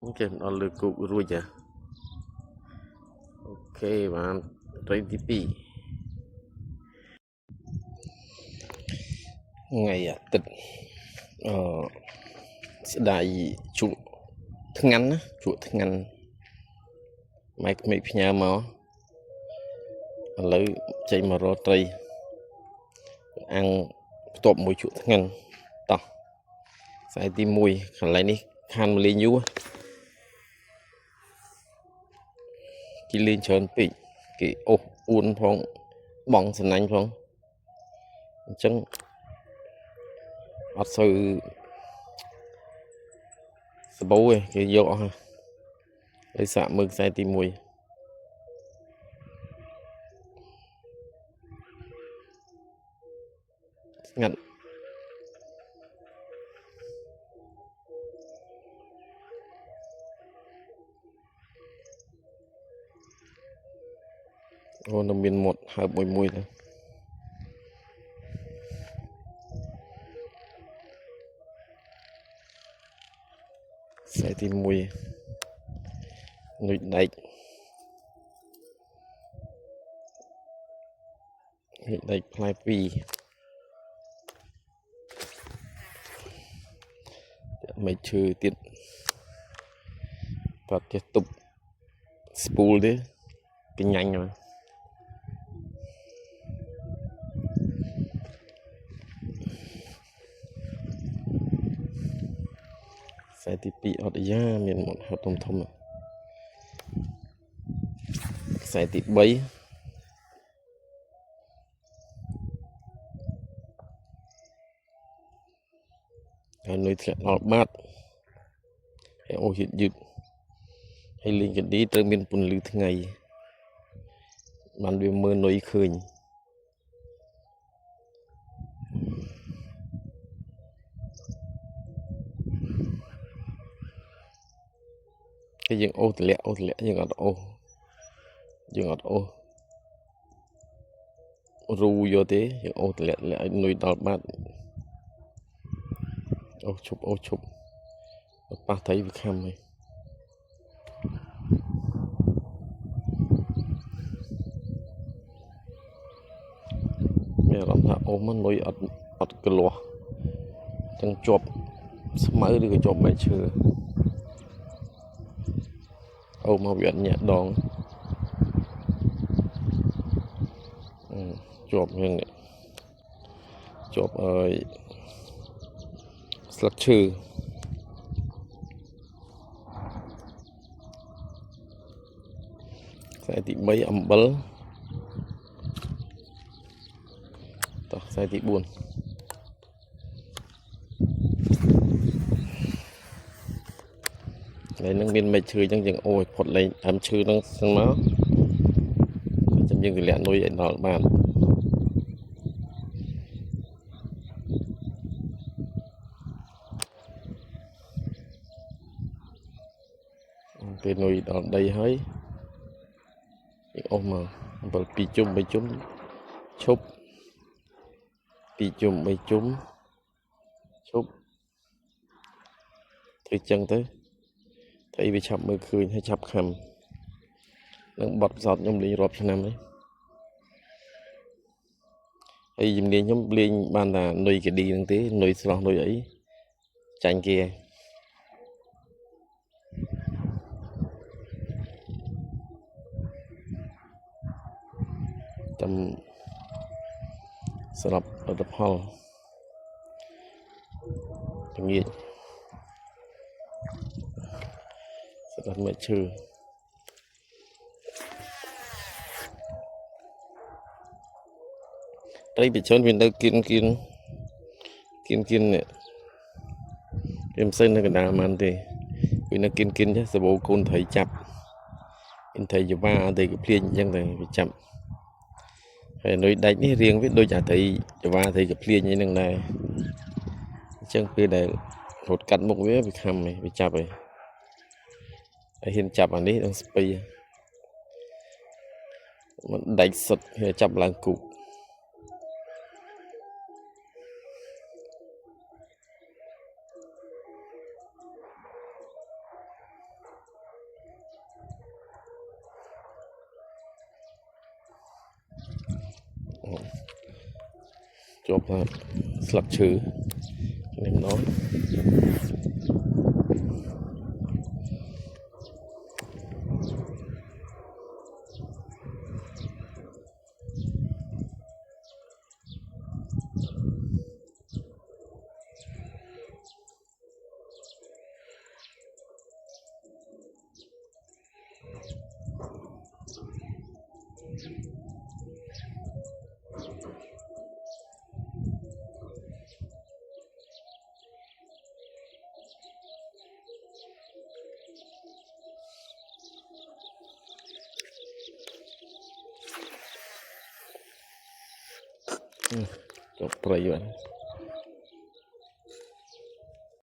Ok, nó lừa cụ rồi chả. Ok, bạnត្រីទី2ថ្ងៃអាទិត្យស្ដាយជក់ថ្ងៃណាជក់ថ្ងៃម៉ែក្មេកផ្ញើមកឥឡូវចេញមករកត្រីអាំងបន្ទាប់មួយជក់ថ្ងៃតោះខ្សែទី1កន្លែងនេះខានមកលេងយូរគេលេងច្រើនពេកគេអូសអួនផងបងសណាញ់ផងអញ្ចឹងអត់សូវសបោទេគេយកអស់ហើយសាកមើលខ្សែទី1ស្ងាត់អូនៅមានមាត់ហើបមួយទៅខ្សែទី1នុយដែកផ្លែ2មិនឈើទៀតតោះចេះទប់ស្ពូលទេកញ្ញាញ់ហើយខ្សែទី2អត់យ៉ាមានមាត់ហត់ធំខ្សែទី3ហើយនុយធ្លាក់ដល់បាតហើយអូយឺតហើយលេងកឌីត្រូវមានពន្លឺថ្ងៃបានវាមើលនុយឃើញគេយើងអូសទម្លាក់យើងអត់អូសរូយកទេយើងអូសទម្លាក់ឲ្យនុយដល់បាតអូសឈប់ប៉ះត្រីវាខំហើយមានអារម្មណ៍ថាអូសមកនុយអត់កលាស់ចឹងជាប់ស្មៅឬក៏ជាប់មែកឈើអូសមកវាអត់ញាក់ដងជាប់ហ្នឹងជាប់ឲ្យស្លឹកឈើខ្សែទី3អំបិលតោះខ្សែទី4ហើយនឹងមានមែកឈើអញ្ចឹងយើងអូសផុតលេងដើមឈើហ្នឹងស្ងមកចាំយើងទម្លាក់នុយឲ្យដល់បានពេលនុយដល់ដីហើយយើងអូសមកអំបិល2ជុំ3ជុំឈប់2ជុំ3ជុំឈប់ធ្វើចឹងទៅត្រីវាឆាប់មើលឃើញហើយឆាប់ខំនឹងបត់ផ្សោតខ្ញុំលេងរាប់ឆ្នាំហើយជំនាញខ្ញុំលេងបានតែនុយកឌីហ្នឹងទេនុយស្រស់នុយអីចាញ់គេចាំសម្រាប់លទ្ធផលល្ងាចសម្រាប់មែកឈើត្រីបិជនវានៅគៀននេះវាមិនសូវនៅកណ្ដាលបានទេវានៅគៀនចេះសបោកូនត្រីចាប់ត្រីយវ៉ាត្រីកាភ្លៀងអញ្ចឹងទៅវាចាប់ហើយនុយដាច់នេះរៀងវាដូចអាត្រីយវ៉ាត្រីកាភ្លៀងអីហ្នឹងដែរអញ្ចឹងពេលដែលរត់កាត់មុខវាខំហើយវាចាប់ហើយហ៊ានចាប់អានេះនឹងស្ពៃមិនដាច់សុតវាចាប់ឡើងគូ ជាប់ស្លឹកឈើនេះម្ដងចុះព្រៃបាទ